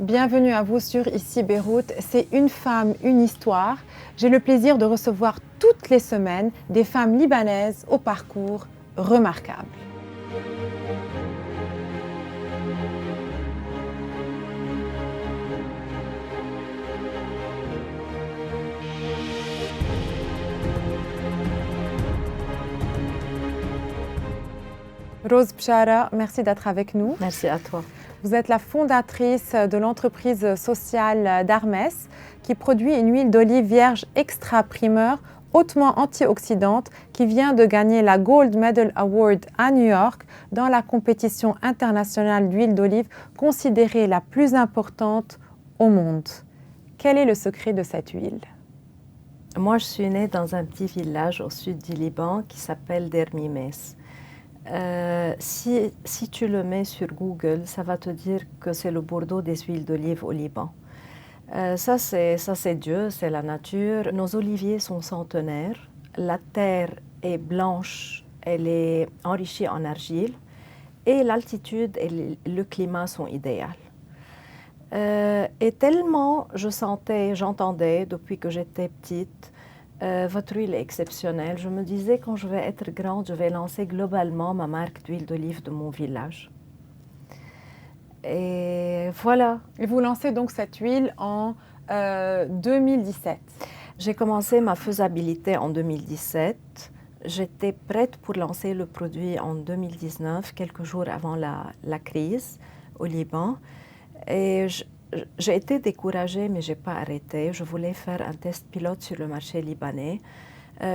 Bienvenue à vous sur Ici Beyrouth. C'est une femme, une histoire. J'ai le plaisir de recevoir toutes les semaines des femmes libanaises au parcours remarquable. Rose Bchara, merci d'être avec nous. Merci à toi. Vous êtes la fondatrice de l'entreprise sociale d'Hermès qui produit une huile d'olive vierge extra primeur hautement antioxydante qui vient de gagner la Gold Medal Award à New York dans la compétition internationale d'huile d'olive considérée la plus importante au monde. Quel est le secret de cette huile? Moi, je suis née dans un petit village au sud du Liban qui s'appelle Dermimès. Si tu le mets sur Google, ça va te dire que c'est le Bordeaux des huiles d'olive au Liban. Ça, c'est Dieu, c'est la nature. Nos oliviers sont centenaires. La terre est blanche, elle est enrichie en argile. Et l'altitude et le climat sont idéaux. Et tellement j'entendais depuis que j'étais petite, votre huile est exceptionnelle. Je me disais, quand je vais être grande, je vais lancer globalement ma marque d'huile d'olive de mon village. Et voilà. Et vous lancez donc cette huile en 2017. J'ai commencé ma faisabilité en 2017. J'étais prête pour lancer le produit en 2019, quelques jours avant la crise au Liban. Et j'ai été découragée, mais je n'ai pas arrêté. Je voulais faire un test pilote sur le marché libanais.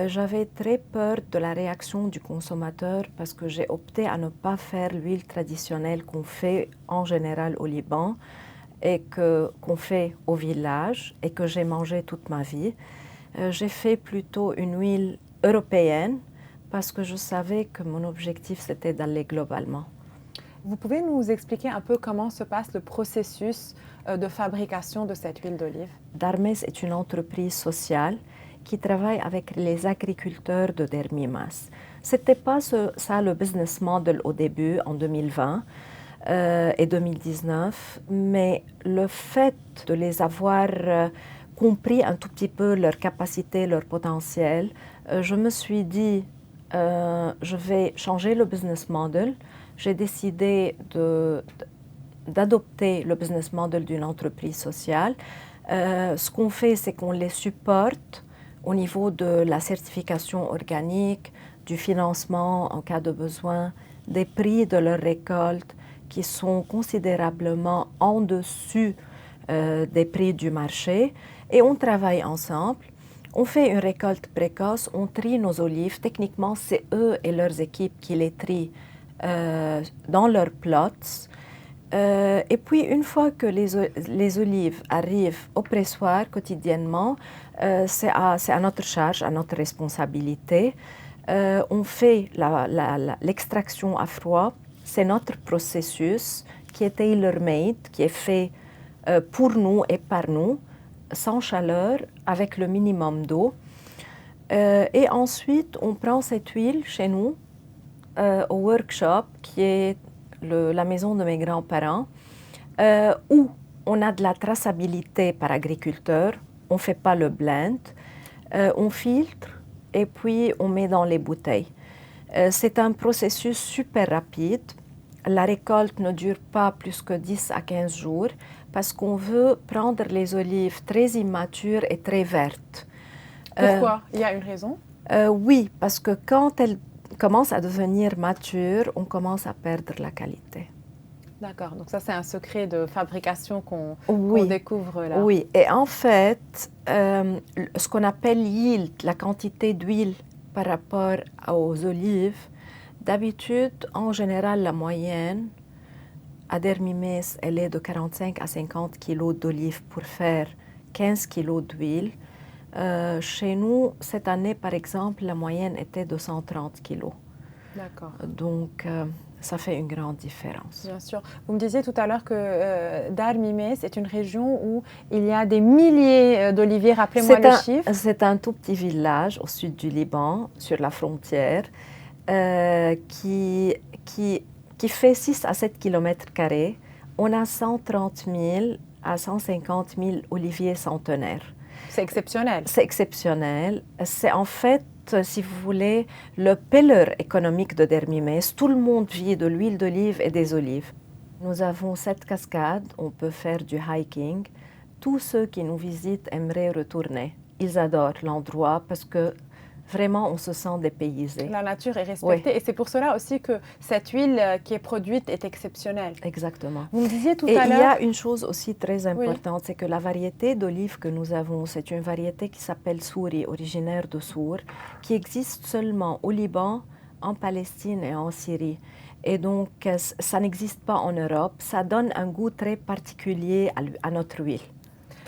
J'avais très peur de la réaction du consommateur parce que j'ai opté à ne pas faire l'huile traditionnelle qu'on fait en général au Liban et qu'on fait au village et que j'ai mangé toute ma vie. J'ai fait plutôt une huile européenne parce que je savais que mon objectif c'était d'aller globalement. Vous pouvez nous expliquer un peu comment se passe le processus de fabrication de cette huile d'olive? Hermès est une entreprise sociale qui travaille avec les agriculteurs de Dermimès. Ce n'était pas ça le business model au début, en 2020 et 2019, mais le fait de les avoir compris un tout petit peu leur capacité, leur potentiel, je me suis dit, je vais changer le business model. J'ai décidé d'adopter le business model d'une entreprise sociale. Ce qu'on fait, c'est qu'on les supporte au niveau de la certification organique, du financement en cas de besoin, des prix de leur récolte qui sont considérablement en dessus des prix du marché. Et on travaille ensemble. On fait une récolte précoce, on trie nos olives. Techniquement, c'est eux et leurs équipes qui les trient dans leurs plots. Et puis, une fois que les olives arrivent au pressoir quotidiennement, c'est à notre charge, à notre responsabilité. On fait l'extraction à froid. C'est notre processus qui est tailor-made, qui est fait pour nous et par nous, sans chaleur, avec le minimum d'eau. Et ensuite, on prend cette huile chez nous, au workshop, qui est la maison de mes grands-parents, où on a de la traçabilité par agriculteur, on ne fait pas le blend, on filtre et puis on met dans les bouteilles. C'est un processus super rapide. La récolte ne dure pas plus que 10 à 15 jours parce qu'on veut prendre les olives très immatures et très vertes. Pourquoi? Il y a une raison? Oui, parce que quand elles commence à devenir mature, on commence à perdre la qualité. D'accord, donc ça c'est un secret de fabrication qu'on découvre là. Oui, et en fait, ce qu'on appelle yield, la quantité d'huile par rapport aux olives, d'habitude, en général, la moyenne à Dermimès, elle est de 45 à 50 kg d'olives pour faire 15 kg d'huile. Chez nous, cette année, par exemple, la moyenne était de 130 kg. D'accord. Donc, ça fait une grande différence. Bien sûr. Vous me disiez tout à l'heure que Dermimès est une région où il y a des milliers d'oliviers. Rappelez-moi le chiffre. C'est un tout petit village au sud du Liban, sur la frontière, qui fait 6 à 7 km², On a 130 000 à 150 000 oliviers centenaires. C'est exceptionnel. C'est exceptionnel. C'est en fait, si vous voulez, le pillar économique de Dermimès. Tout le monde vit de l'huile d'olive et des olives. Nous avons 7 cascades, on peut faire du hiking. Tous ceux qui nous visitent aimeraient retourner. Ils adorent l'endroit parce que vraiment on se sent dépaysé. La nature est respectée, oui. Et c'est pour cela aussi que cette huile qui est produite est exceptionnelle. Exactement. Vous me disiez tout à l'heure... Et il y a une chose aussi très importante, oui. C'est que la variété d'olive que nous avons, c'est une variété qui s'appelle Souri, originaire de Sour, qui existe seulement au Liban, en Palestine et en Syrie. Et donc, ça n'existe pas en Europe. Ça donne un goût très particulier à notre huile.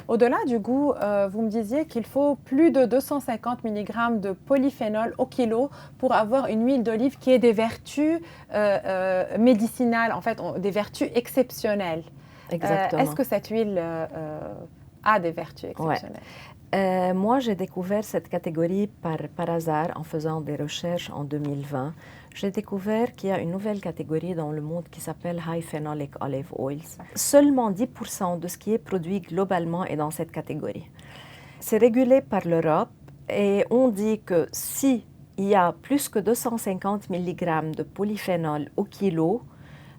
Au-delà du goût, vous me disiez qu'il faut plus de 250 mg de polyphénol au kilo pour avoir une huile d'olive qui ait des vertus médicinales, en fait, des vertus exceptionnelles. Exactement. Est-ce que cette huile a des vertus exceptionnelles? Ouais. Moi, j'ai découvert cette catégorie par hasard en faisant des recherches en 2020. J'ai découvert qu'il y a une nouvelle catégorie dans le monde qui s'appelle High Phenolic Olive Oils. Seulement 10% de ce qui est produit globalement est dans cette catégorie. C'est régulé par l'Europe et on dit que s'il y a plus que 250 mg de polyphénol au kilo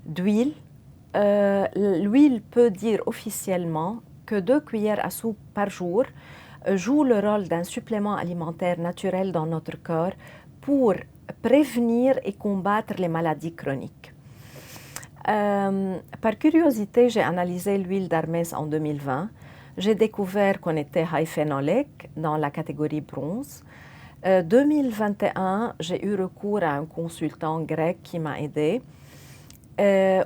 d'huile, l'huile peut dire officiellement que 2 cuillères à soupe par jour joue le rôle d'un supplément alimentaire naturel dans notre corps pour prévenir et combattre les maladies chroniques. Par curiosité, j'ai analysé l'huile d'Hermès en 2020. J'ai découvert qu'on était high phénolique dans la catégorie bronze. 2021, j'ai eu recours à un consultant grec qui m'a aidé.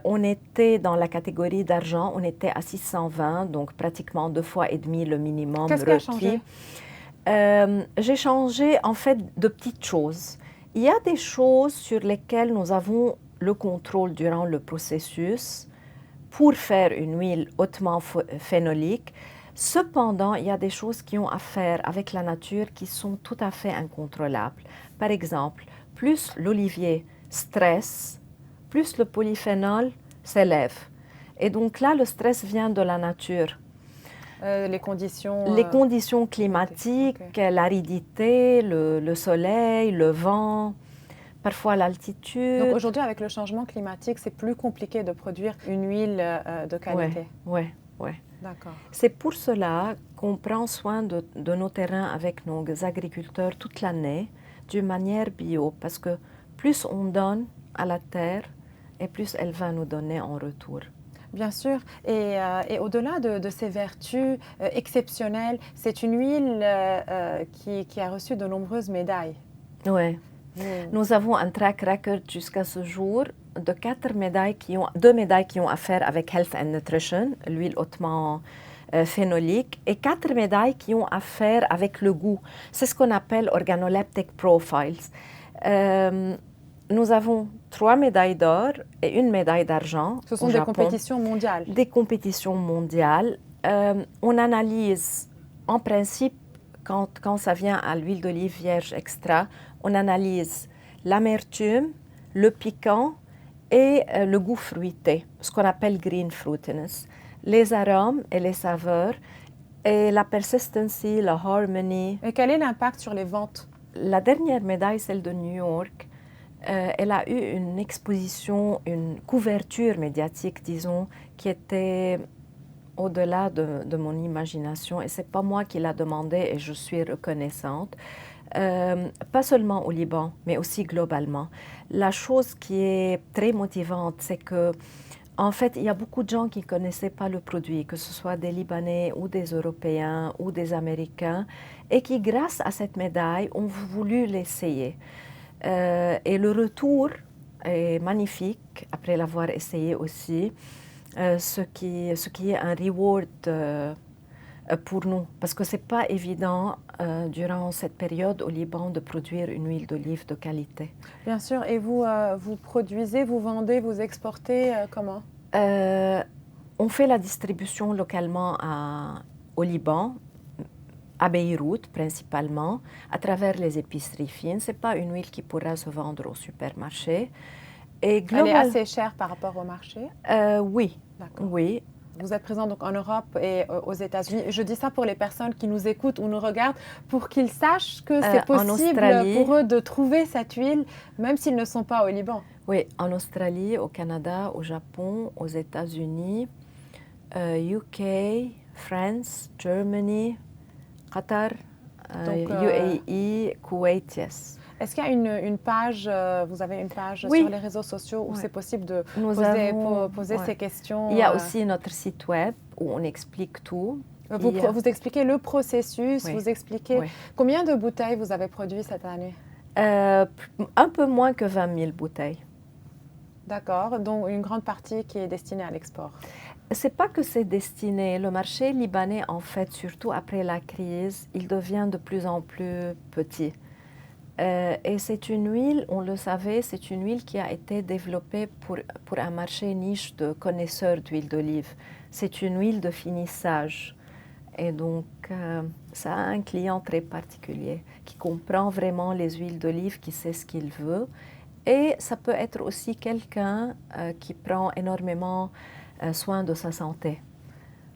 On était dans la catégorie d'argent, on était à 620, donc pratiquement 2,5 fois le minimum requis. Qu'est-ce qui a changé? J'ai changé en fait de petites choses. Il y a des choses sur lesquelles nous avons le contrôle durant le processus pour faire une huile hautement phénolique. Cependant, il y a des choses qui ont à faire avec la nature qui sont tout à fait incontrôlables. Par exemple, plus l'olivier stresse, plus le polyphénol s'élève. Et donc là, le stress vient de la nature. Les conditions climatiques, okay. L'aridité, le soleil, le vent, parfois l'altitude. Donc aujourd'hui, avec le changement climatique, c'est plus compliqué de produire une huile de qualité. Oui. D'accord. C'est pour cela qu'on prend soin de nos terrains avec nos agriculteurs toute l'année, d'une manière bio, parce que plus on donne à la terre, et plus elle va nous donner en retour. Bien sûr. Et au-delà de ces vertus exceptionnelles, c'est une huile qui a reçu de nombreuses médailles. Oui. Nous avons un track record jusqu'à ce jour de 2 médailles qui ont à faire avec Health and Nutrition, l'huile hautement phénolique, et 4 médailles qui ont à faire avec le goût. C'est ce qu'on appelle Organoleptic Profiles. Nous avons 3 médailles d'or et 1 médaille d'argent. Ce sont des compétitions mondiales. Des compétitions mondiales. On analyse, en principe, quand ça vient à l'huile d'olive vierge extra, on analyse l'amertume, le piquant et le goût fruité, ce qu'on appelle green fruitiness, les arômes et les saveurs, et la persistency, la harmony. Et quel est l'impact sur les ventes? La dernière médaille, celle de New York, elle a eu une exposition, une couverture médiatique, disons, qui était au-delà de mon imagination. Et ce n'est pas moi qui l'a demandé et je suis reconnaissante. Pas seulement au Liban, mais aussi globalement. La chose qui est très motivante, c'est que, en fait, il y a beaucoup de gens qui ne connaissaient pas le produit, que ce soit des Libanais ou des Européens ou des Américains, et qui, grâce à cette médaille, ont voulu l'essayer. Et le retour est magnifique, après l'avoir essayé aussi, ce qui est un reward pour nous. Parce que ce n'est pas évident, durant cette période au Liban, de produire une huile d'olive de qualité. Bien sûr. Et vous, vous produisez, vous vendez, vous exportez, comment? On fait la distribution localement au Liban, à Beyrouth principalement, à travers les épiceries fines. Ce n'est pas une huile qui pourra se vendre au supermarché. Et Elle est assez chère par rapport au marché? Oui. D'accord. Oui. Vous êtes présent donc en Europe et aux États-Unis. Je dis ça pour les personnes qui nous écoutent ou nous regardent, pour qu'ils sachent que c'est possible pour eux de trouver cette huile, même s'ils ne sont pas au Liban. Oui, en Australie, au Canada, au Japon, aux États-Unis, UK, France, Germany, Qatar, UAE, Koweït, yes. Est-ce qu'il y a une page, vous avez une page Oui. sur les réseaux sociaux où c'est possible de poser ces questions? Il y a aussi notre site web où on explique tout. Vous expliquez le processus, vous expliquez combien de bouteilles vous avez produit cette année? Un peu moins que 20 000 bouteilles. D'accord, donc une grande partie qui est destinée à l'export. C'est pas que c'est destiné. Le marché libanais, en fait, surtout après la crise, il devient de plus en plus petit. Et c'est une huile, on le savait, c'est une huile qui a été développée pour un marché niche de connaisseurs d'huile d'olive. C'est une huile de finissage. Et donc, ça a un client très particulier qui comprend vraiment les huiles d'olive, qui sait ce qu'il veut. Et ça peut être aussi quelqu'un qui prend énormément soin de sa santé.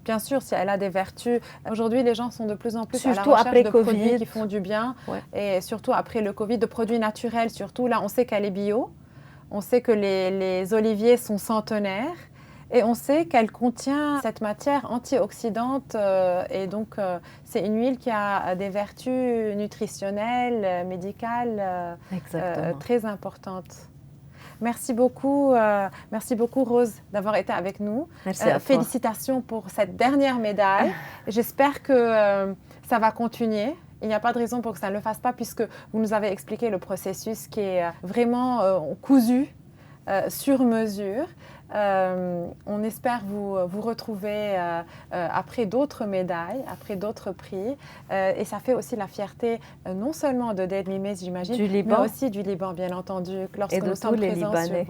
Bien sûr, si elle a des vertus. Aujourd'hui, les gens sont de plus en plus surtout à la recherche après de COVID. Produits qui font du bien. Et surtout après le Covid, de produits naturels. Surtout, là, on sait qu'elle est bio. On sait que les oliviers sont centenaires. Et on sait qu'elle contient cette matière antioxydante. Et donc, c'est une huile qui a des vertus nutritionnelles, médicales très importantes. Merci beaucoup Rose d'avoir été avec nous. Merci à toi. Félicitations pour cette dernière médaille. J'espère que ça va continuer. Il n'y a pas de raison pour que ça ne le fasse pas, puisque vous nous avez expliqué le processus qui est vraiment cousu sur mesure. On espère vous retrouver après d'autres médailles, après d'autres prix. Et ça fait aussi la fierté non seulement de Dade Mimez, j'imagine, mais aussi du Liban, bien entendu. Et de tous les Libanais.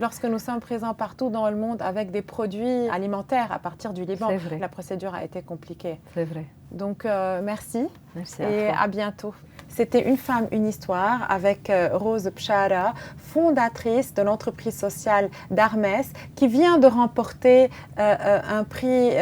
Lorsque nous sommes présents partout dans le monde avec des produits alimentaires à partir du Liban, la procédure a été compliquée. C'est vrai. Donc, merci. Merci et à bientôt. C'était Une femme, une histoire avec Rose Bchara, fondatrice de l'entreprise sociale d'Hermès, qui vient de remporter un prix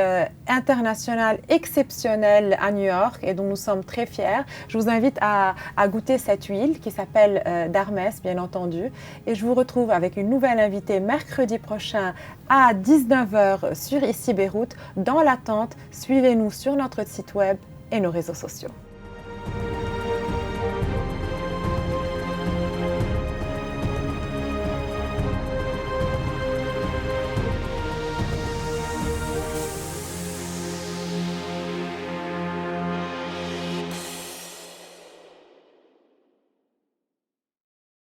international exceptionnel à New York et dont nous sommes très fiers. Je vous invite à goûter cette huile qui s'appelle d'Hermès, bien entendu. Et je vous retrouve avec une nouvelle invitée mercredi prochain à 19h sur ICI Beyrouth. Dans l'attente, suivez-nous sur notre site web et nos réseaux sociaux.